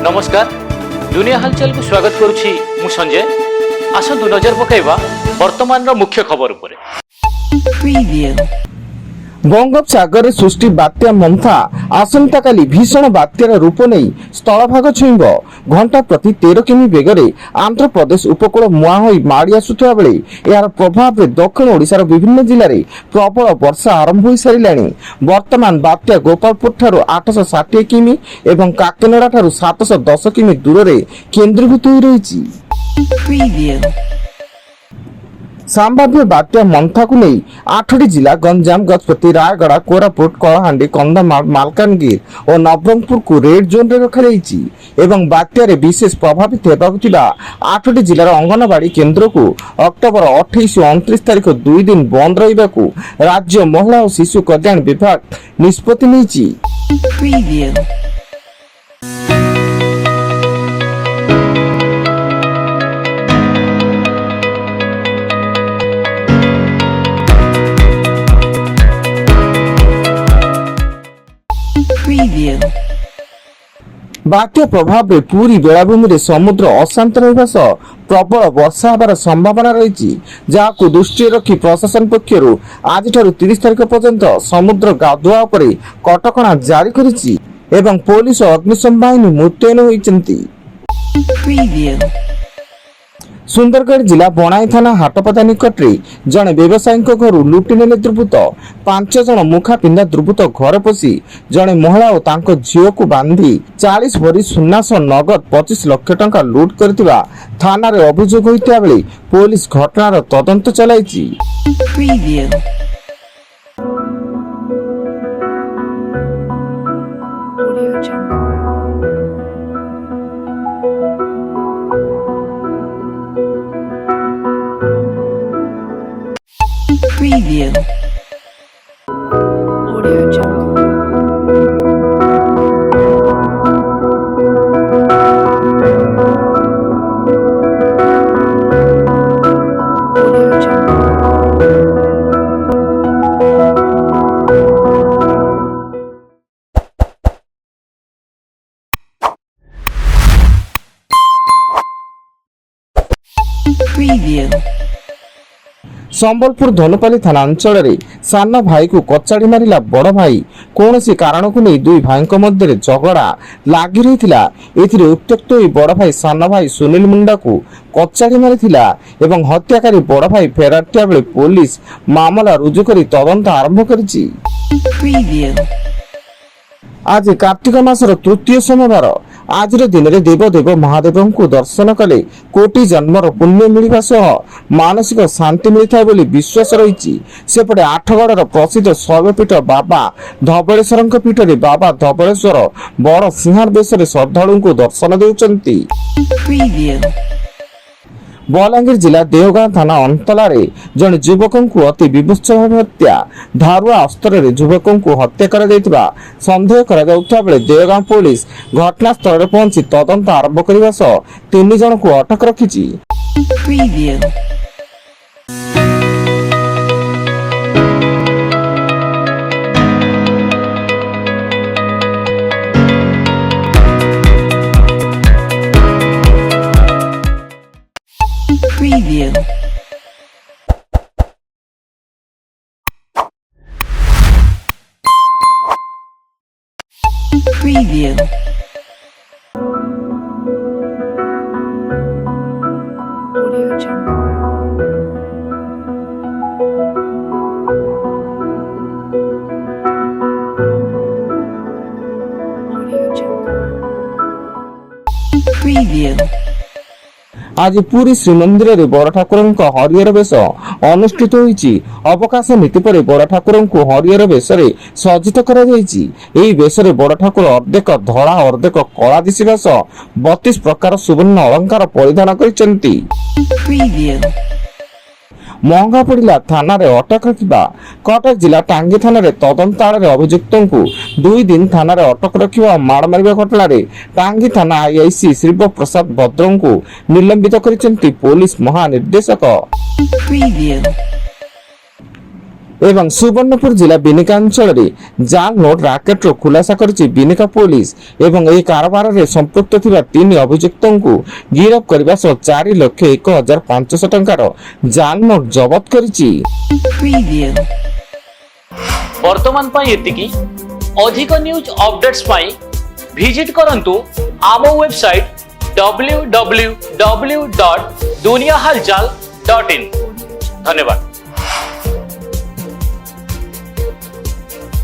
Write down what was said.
नमस्कार दुनिया हालचाल को स्वागत करुछि मु संजय। आसतु नजर पकाइबा वर्तमान मुख्य खबर उपरे। बंगोपसागर सृष्टि बात्या मंथा आसंता काली भीषण बात्यार रूप नहीं स्थलभाग छुईब। घंटा प्रति 13 किमी बेगरे आंध्र प्रदेश उपकूल मुहां होई माड़ी आसुथिबा बेले यार प्रभाव रे दक्षिण ओडिशार विभिन्न जिल्ला रे प्रबल वर्षा आरंभ होई सारिलाणी। वर्तमान बात्या गोपालपुर ठारू 860 किमी एवं काकेनाडा ठारू 710 किमी दूर रे केंद्रीभूत होई रहिछि। संभाव्य बात्या मंथा को नहीं 8टी जिला गंजाम, गजपति, रायगड़ा, कोरापुट, कलाहांडी, कंधमाल, मालकानगिरी और नवरंगपुर को रेड जोन रे रखा जाइछि एवं बात्या रे विशेष प्रभावित हेबाकु थिबा 8टी जिलार अंगनवाड़ी केंद्र को अक्टोबर 28 और 29 तारिख 2 दिन बंद रहिबाकु राज्य महिला और शिशु कल्याण विभाग निष्पत्ति नेछि। बात्या प्रभाव रे पूरी बेलाभूमि रे समुद्र अशांत रहिबा सह प्रबल वर्षा होबार संभावना रही, जहां दृष्टि रखी प्रशासन पक्षरु आज ठारू 30 तारिख पर्यंत समुद्र गाधुआ उपरे कटकणा जारी करिछि एवं पुलिस और अग्निशम बाहिनी मुतयन होइछन्ति। सुंदरगढ़ जिला बनाई थाना हाटपदा निकट में जड़े व्यवसायी घर लुटि नेले दुर्बृत्त। 5 जन मुखा पिंधा दुर्बृत्त घर पशि जड़े महिला और तांको झील को बांधी 40 भरी सुना सह नगद 25 लाख टंका लुट करथिबा थाना रे अभियोग होइता बेले पुलिस घटनार तदंत चलाइछि। Preview. Audio Jungle. Audio Jungle. Preview. Sambalpur Dhanupali थाना अंचल रे सान भाई को कचाड़ी मारिला बड़ भाई। कौन सी कारण को नहीं दुई भाई मध्य झगड़ा लगी रही। एथिरे उत्त्यक्त होई बड़ भाई सान भाई सुनील मुंडा को कचाड़ी मारिथिला एवं हत्याकारी बड़ भाई फेराटिया बेले पुलिस मामला रुजु करी तदंत आरंभ करिछि। आज कार्तिक मासर तृतीय सोमवार। आज दिन में देवदेव महादेव को दर्शन कले कोटि जन्मर पुण्य मिलवा सह मानसिक शांति मिलता है विश्वास रही। सेपटे आठगड़र प्रसिद्ध शैवपीठ बाबा धबलेश्वर पीठ में बाबा धबलेश्वर बड़ सिंहार बेश श्रद्धालु को दर्शन देउचंती। बलांगीर जिला देवगां थाना अंतला जड़े युवक को अति विभत्स भाव हत्या धारुआ अस्त्र युवक को हत्या कर सन्देह कर देवगां पुलिस घटनास्थल में पहुंची तदंत आरंभ करने सह 3 जन को अटक रखी। Preview. Preview. Audio Jungle. Audio Jungle. Preview. आज पुरी श्रीमंदिर रे बड़ ठाकुर हरिहर बेश अनुष्ठित होईची। अवकाश नीति पर बड़ ठाकुर को हरिहर बेश सज्जित करा जाईची। एही बेश रे बड़ ठाकुर अर्धेक धड़ा अर्धेक कला दिशिबा सह 32 प्रकार सुवर्ण अलंकार परिधान करिसेंती। महंगा पड़ा थाना रे अटक रखा। कटक जिला टांगी थाना रे तदंत आड़े अभियुक्त को 2 दिन थाना रे अटक रखा माड़ मारिबा घटना रे टांगी थाना आईआईसी शिव प्रसाद भद्र को निलंबित करिसेंती पुलिस महानिर्देशक। এবং সুবর্ণপুর জিলা বিনিকা অঞ্চଳରେ জাল নোট ରାକେଟର ଖୁଲାସା କରିଛି ବିନିକା ପୋଲିସ ଏବଂ ଏହି କାରବାରରେ ସମ୍ପୃକ୍ତ ଥିବା 3 ଅଭିଯୁକ୍ତଙ୍କୁ ଗିରଫ କରିବା ସହ 4,01,500 ଟଙ୍କାର ଜାଲ ନୋଟ ଜବତ କରିଛି। Preview. ବର୍ତ୍ତମାନ ପାଇଁ ଏତିକି। ଅଧିକ ନ୍ୟୁଜ୍ ଅପଡେଟ୍ସ ପାଇଁ ଭିଜିଟ୍ କରନ୍ତୁ ଆମ ୱେବସାଇଟ୍ www.duniyahalchal.in। ଧନ୍ୟବାଦ।